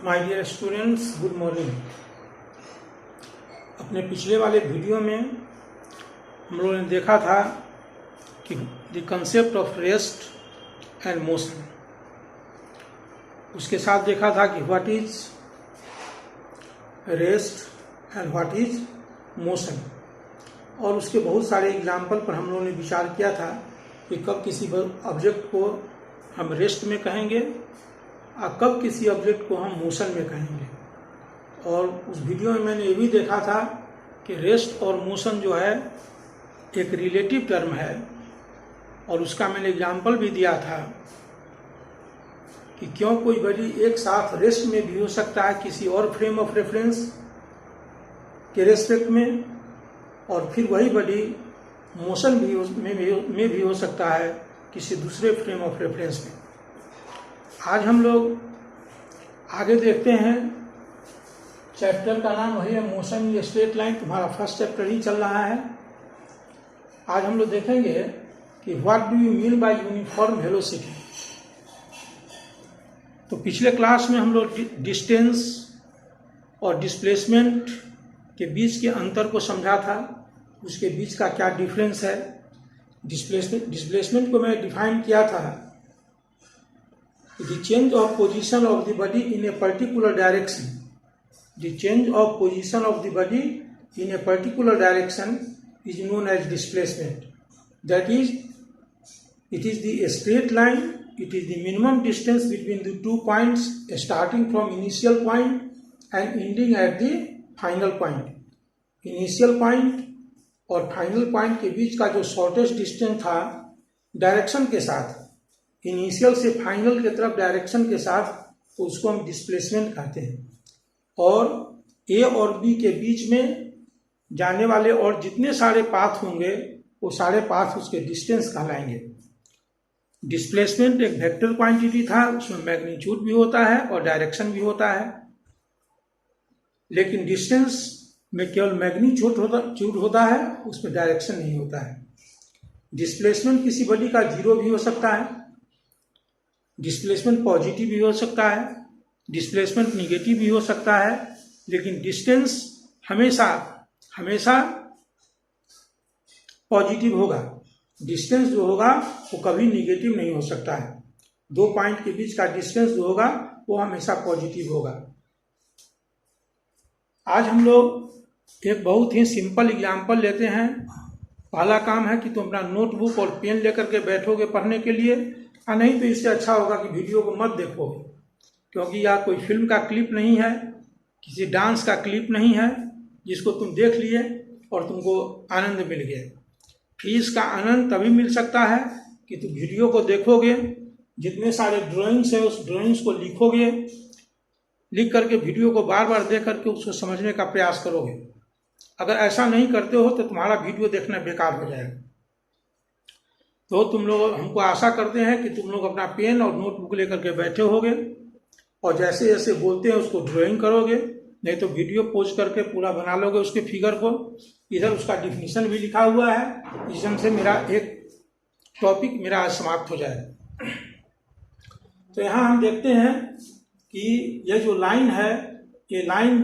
My dear students, good morning. अपने पिछले वाले वीडियो में हम लोगों ने देखा था कि the concept of rest and motion, उसके साथ देखा था कि what is rest and what is motion, और उसके बहुत सारे एग्जाम्पल पर हम लोगों ने विचार किया था कि कब किसी ऑब्जेक्ट को हम रेस्ट में कहेंगे और कब किसी ऑब्जेक्ट को हम मोशन में कहेंगे। और उस वीडियो में मैंने ये भी देखा था कि रेस्ट और मोशन जो है एक रिलेटिव टर्म है, और उसका मैंने एग्जाम्पल भी दिया था कि क्यों कोई बॉडी एक साथ रेस्ट में भी हो सकता है किसी और फ्रेम ऑफ रेफरेंस के रेस्पेक्ट में, और फिर वही बॉडी मोशन में भी हो सकता है किसी दूसरे फ्रेम ऑफ रेफरेंस में। आज हम लोग आगे देखते हैं। चैप्टर का नाम वही है मोशन इन स्ट्रेट लाइन। तुम्हारा फर्स्ट चैप्टर ही चल रहा है। आज हम लोग देखेंगे कि what do you mean by uniform velocity. तो पिछले क्लास में हम लोग डिस्टेंस और डिस्प्लेसमेंट के बीच के अंतर को समझा था, उसके बीच का क्या डिफरेंस है। डिस्प्लेसमेंट को मैं डिफाइन किया था, the change of position of the body in a particular direction. The change of position of the body in a particular direction is known as displacement. That is, it is the straight line. It is the minimum distance between the 2 points starting from initial point and ending at the final point. Initial point और final point के बीच का जो shortest distance था direction के साथ, initial से final की तरफ डायरेक्शन के साथ, तो उसको हम डिस्प्लेसमेंट कहते हैं। और ए और बी के बीच में जाने वाले और जितने सारे पाथ होंगे वो सारे पाथ उसके डिस्टेंस कहलाएंगे। डिस्प्लेसमेंट एक वेक्टर क्वांटिटी था, उसमें मैग्नीट्यूड भी होता है और डायरेक्शन भी होता है, लेकिन डिस्टेंस में केवल मैग्नीट्यूड होता है, उसमें डायरेक्शन नहीं होता है। डिस्प्लेसमेंट किसी बॉडी का जीरो भी हो सकता है, डिस्प्लेसमेंट पॉजिटिव भी हो सकता है, डिस्प्लेसमेंट निगेटिव भी हो सकता है, लेकिन डिस्टेंस हमेशा पॉजिटिव होगा। डिस्टेंस जो होगा वो कभी निगेटिव नहीं हो सकता है। 2 पॉइंट के बीच का डिस्टेंस जो होगा वो हमेशा पॉजिटिव होगा। आज हम लोग एक बहुत ही सिंपल एग्जाम्पल लेते हैं। पहला काम है कि तुम अपना नोटबुक और पेन लेकर के बैठोगे पढ़ने के लिए, और नहीं तो इससे अच्छा होगा कि वीडियो को मत देखो, क्योंकि यह कोई फिल्म का क्लिप नहीं है, किसी डांस का क्लिप नहीं है जिसको तुम देख लिए और तुमको आनंद मिल गया। फिर इसका आनंद तभी मिल सकता है कि तुम वीडियो को देखोगे, जितने सारे ड्राइंग्स है उस ड्राइंग्स को लिखोगे, लिख करके वीडियो को बार बार देख करके उसको समझने का प्रयास करोगे। अगर ऐसा नहीं करते हो तो तुम्हारा वीडियो देखना बेकार हो जाएगा। तो तुम लोग, हमको आशा करते हैं कि तुम लोग अपना पेन और नोटबुक लेकर के बैठे होगे और जैसे जैसे बोलते हैं उसको ड्राइंग करोगे, नहीं तो वीडियो पोज करके पूरा बना लोगे उसके फिगर को। इधर उसका डिफिनीशन भी लिखा हुआ है। इस ढंग से मेरा एक टॉपिक मेरा आज समाप्त हो जाएगा। तो यहाँ हम देखते हैं कि यह जो लाइन है, ये लाइन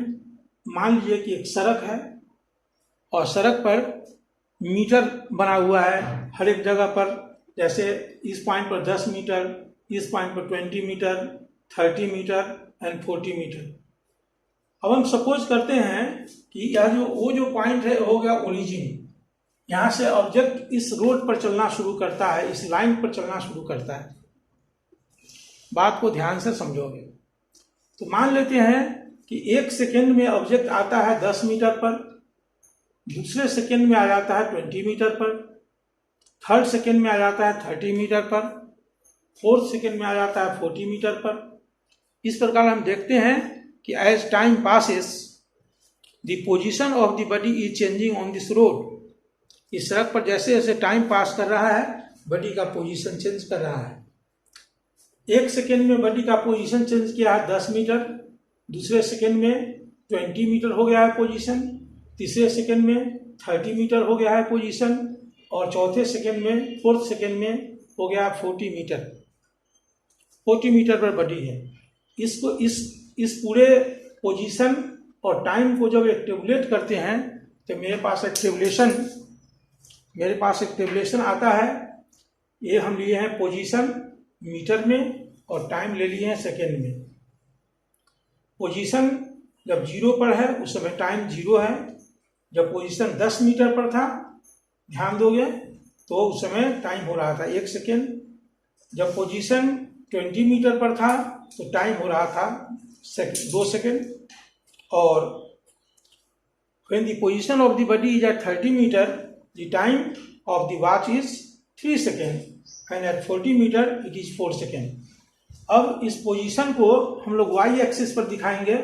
मान लीजिए कि एक सड़क है, और सड़क पर मीटर बना हुआ है हर एक जगह पर। जैसे इस पॉइंट पर 10 मीटर, इस पॉइंट पर 20 मीटर, 30 मीटर एंड 40 मीटर। अब हम सपोज करते हैं कि यह वो जो पॉइंट है हो गया ओरिजिन। यहाँ से ऑब्जेक्ट इस रोड पर चलना शुरू करता है, इस लाइन पर चलना शुरू करता है। बात को ध्यान से समझोगे तो मान लेते हैं कि 1 सेकेंड में ऑब्जेक्ट आता है 10 मीटर पर, दूसरे सेकेंड में आ जाता है 20 मीटर पर, थर्ड सेकेंड में आ जाता है 30 मीटर पर, फोर्थ सेकेंड में आ जाता है 40 मीटर पर। इस प्रकार हम देखते हैं कि as time passes the position of the body is changing on this road. इस सड़क पर जैसे जैसे टाइम पास कर रहा है बॉडी का पोजीशन चेंज कर रहा है। 1 सेकेंड में बॉडी का पोजीशन चेंज किया है 10 मीटर, दूसरे सेकेंड में 20 मीटर हो गया है पोजीशन, तीसरे सेकेंड में 30 मीटर हो गया है पोजीशन, और चौथे सेकेंड में, फोर्थ सेकेंड में हो गया 40 मीटर। 40 मीटर पर बॉडी है। इसको इस इस पूरे पोजीशन और टाइम को जब टेबुलेट करते हैं तो मेरे पास एक टेबुलेशन आता है। ये हम लिए हैं पोजीशन मीटर में और टाइम ले लिए हैं सेकेंड में। पोजीशन जब 0 पर है उस समय टाइम 0 है। जब पोजीशन 10 मीटर पर था, ध्यान दोगे तो उस समय टाइम हो रहा था 1 सेकेंड। जब पोजीशन 20 मीटर पर था तो टाइम हो रहा था 2 सेकेंड। और when the position of the body is at 30 meter, the time of the watch is 3 seconds and at 40 meter it is 4 seconds। अब इस पोजीशन को हम लोग y एक्सिस पर दिखाएंगे,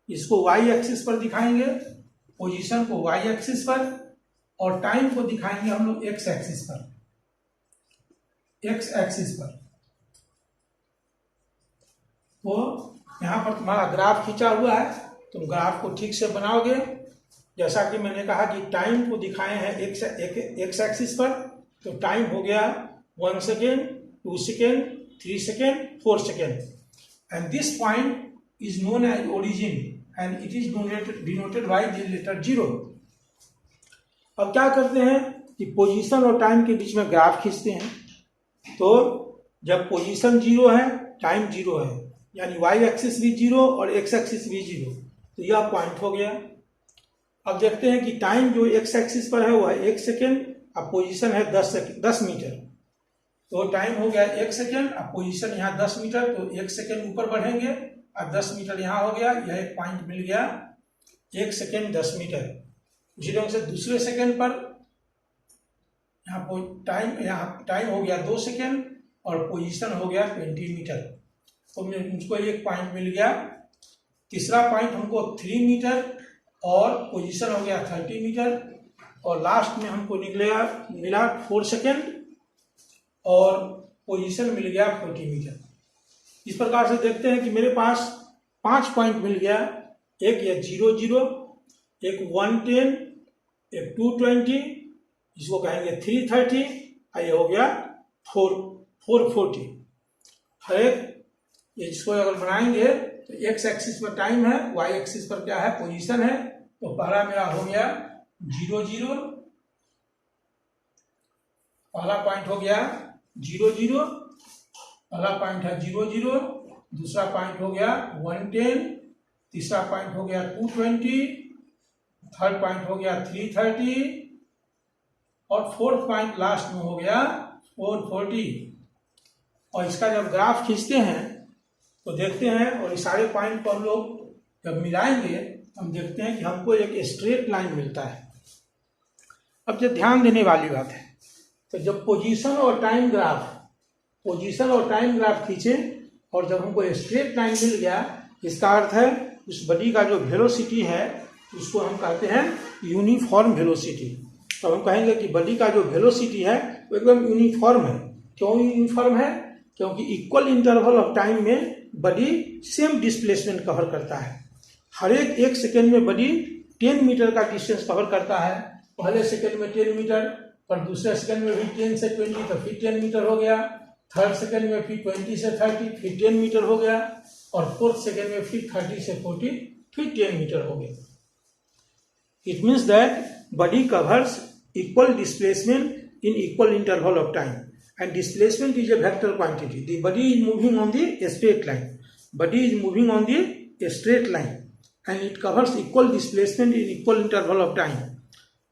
इसको y एक्सिस पर दिखाएंगे, पोजीशन को y एक्सिस पर, और टाइम को दिखाएंगे हम लोग x एक्सिस पर। तो यहाँ पर तुम्हारा ग्राफ खींचा हुआ है, तुम ग्राफ को ठीक से बनाओगे। जैसा कि मैंने कहा कि टाइम को दिखाए हैं एक्स एक्सिस पर, तो टाइम हो गया 1 second, 2 second, 3 second, 4 second. And this point is known as origin and it is denoted by the letter 0। अब क्या करते हैं कि पोजीशन और टाइम के बीच में ग्राफ खींचते हैं। तो जब पोजीशन 0 है, टाइम 0 है, यानी y एक्सिस भी 0 और x एक्सिस भी 0, तो यह पॉइंट हो गया। अब देखते हैं कि टाइम जो x एक्सिस पर है वो है 1 सेकेंड, अब पोजीशन है 10 मीटर, तो टाइम हो गया 1 सेकेंड। अब पोजीशन यहाँ 10 मीटर, तो 1 सेकेंड ऊपर बढ़ेंगे, अब 10 मीटर यहाँ हो गया, यह एक पॉइंट मिल गया 1 सेकेंड 10 मीटर। उसी ढंग से दूसरे सेकेंड पर यहाँ टाइम हो गया 2 सेकेंड और पोजीशन हो गया 20 मीटर, तो मुझको एक पॉइंट मिल गया। तीसरा पॉइंट हमको 3 मीटर और पोजीशन हो गया 30 मीटर, और लास्ट में हमको मिला 4 सेकेंड और पोजीशन मिल गया 40 मीटर। इस प्रकार से देखते हैं कि मेरे पास 5 पॉइंट मिल गया। एक ये 0-0, एक 110, एक 220, इसको कहेंगे 330, और ये हो गया 440। हर एक इसको अगर बनाएंगे तो x एक्सिस पर टाइम है, y एक्सिस पर क्या है, पोजीशन है। तो पहला मेरा हो गया 0-0, पहला पॉइंट हो गया 0-0, पहला पॉइंट है 0-0, दूसरा पॉइंट हो गया 110, तीसरा पॉइंट हो गया 220, थर्ड पॉइंट हो गया 330 और फोर्थ पॉइंट लास्ट में हो गया 440। और इसका जब ग्राफ खींचते हैं तो देखते हैं, और इस सारे पॉइंट को हम लोग जब मिलाएंगे हम देखते हैं कि हमको एक स्ट्रेट लाइन मिलता है। अब जो ध्यान देने वाली बात है, तो जब पोजीशन और टाइम ग्राफ खींचे और जब हमको स्ट्रेट लाइन मिल गया, इसका अर्थ है उस बॉडी का जो वेलोसिटी है उसको हम कहते हैं यूनिफॉर्म वेलोसिटी। तो हम कहेंगे कि बॉडी का जो वेलोसिटी है वो एकदम यूनिफॉर्म है। क्यों यूनिफॉर्म है? क्योंकि इक्वल इंटरवल ऑफ टाइम में बॉडी सेम डिस्प्लेसमेंट कवर करता है। हर एक 1 सेकेंड में बॉडी 10 मीटर का डिस्टेंस कवर करता है। पहले सेकेंड में 10 मीटर, पर दूसरे सेकेंड में भी 10 से 20, तो फिर 10 मीटर हो गया। थर्ड सेकेंड में फिर 20 से 30, फिर 10 मीटर हो गया। और फोर्थ सेकेंड में फिर 30 से 40, फिर 10 मीटर हो गया। It means that body covers equal displacement in equal interval of time, and displacement is a vector quantity. The body is moving on the straight line. Body is moving on the straight line and it covers equal displacement in equal interval of time.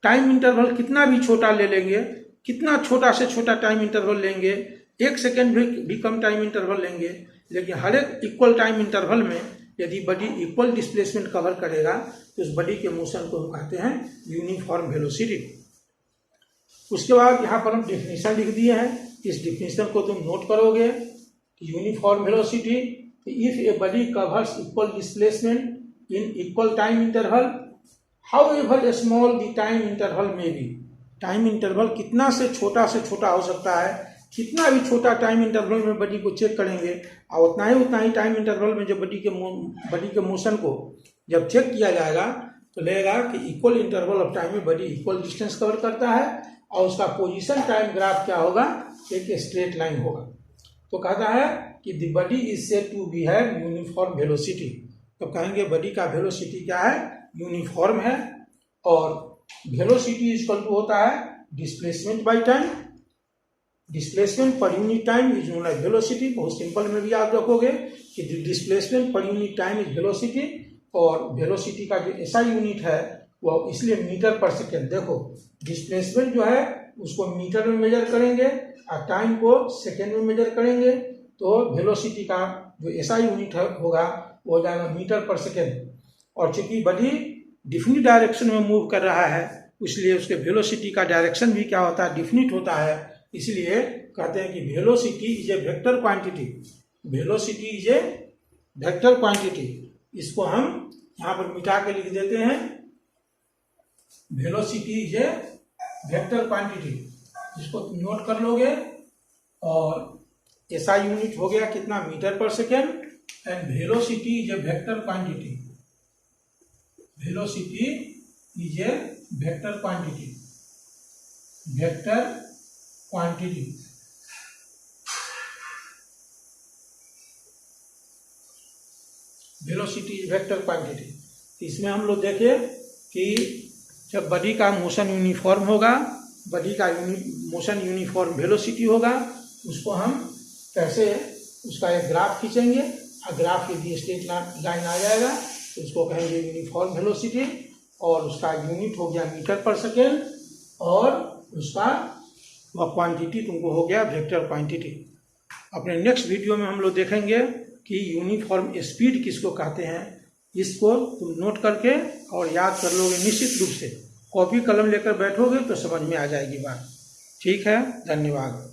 Time interval कितना भी छोटा ले लेंगे, कितना छोटा से छोटा time interval लेंगे, 1 सेकेंड भी कम टाइम इंटरवल लेंगे, लेकिन हर एक इक्वल टाइम इंटरवल में यदि बॉडी इक्वल डिस्प्लेसमेंट कवर करेगा तो उस बॉडी के मोशन को हम कहते हैं यूनिफॉर्म वेलोसिटी। उसके बाद यहाँ पर हम डेफिनेशन लिख दिए हैं, इस डेफिनेशन को तुम नोट करोगे। Uniform velocity, if a body covers equal displacement in equal time interval, however small the time interval में बी। टाइम इंटरवल कितना से छोटा हो सकता है, कितना भी छोटा टाइम इंटरवल में बॉडी को चेक करेंगे और उतना ही टाइम इंटरवल में जब बॉडी के मोशन को जब चेक किया जाएगा तो लगेगा कि इक्वल इंटरवल ऑफ टाइम में बॉडी इक्वल डिस्टेंस कवर करता है और उसका पोजीशन टाइम ग्राफ क्या होगा, एक स्ट्रेट लाइन होगा। तो कहता है कि the body is said to be have uniform velocity. तो कहेंगे बॉडी का वेलोसिटी क्या है, यूनिफॉर्म है। और वेलोसिटी इक्वल टू होता है displacement by time. Displacement per unit time is known as velocity. बहुत सिंपल में भी आप रखोगे कि displacement per unit time is velocity, और वेलोसिटी का जो ऐसा यूनिट है वो इसलिए मीटर पर सेकेंड। देखो डिस्प्लेसमेंट जो है उसको मीटर में मेजर करेंगे और टाइम को सेकेंड में मेजर करेंगे, तो वेलोसिटी का जो ऐसा यूनिट होगा वो हो जाएगा मीटर पर सेकेंड। और चूंकि बॉडी डिफिनिट डायरेक्शन में मूव कर रहा है इसलिए उसके वेलोसिटी का डायरेक्शन भी क्या होता है, डिफिनिट होता है। इसलिए कहते हैं कि velocity is a vector quantity. Velocity is a vector quantity. इसको हम यहाँ पर मिटा के लिख देते हैं, velocity is a vector quantity. इसको तुम नोट कर लोगे। और ऐसा यूनिट हो गया कितना, मीटर पर second. And velocity is a vector quantity. Velocity is a vector quantity. Vector quantity. Velocity is vector quantity. इसमें हम लोग देखें कि जब बॉडी का मोशन यूनिफॉर्म होगा, बॉडी का मोशन यूनिफॉर्म वेलोसिटी होगा, उसको हम कैसे, उसका एक ग्राफ खींचेंगे और ग्राफ यदि स्ट्रेट लाइन आ जाएगा तो उसको कहेंगे यूनिफॉर्म वेलोसिटी, और उसका यूनिट हो गया मीटर पर सेकेंड, और उसका वह क्वांटिटी तुमको हो गया वेक्टर क्वांटिटी। अपने नेक्स्ट वीडियो में हम लोग देखेंगे कि यूनिफॉर्म स्पीड किसको कहते हैं। इसको तुम नोट करके और याद कर लोगे निश्चित रूप से। कॉपी कलम लेकर बैठोगे तो समझ में आ जाएगी बात। ठीक है, धन्यवाद।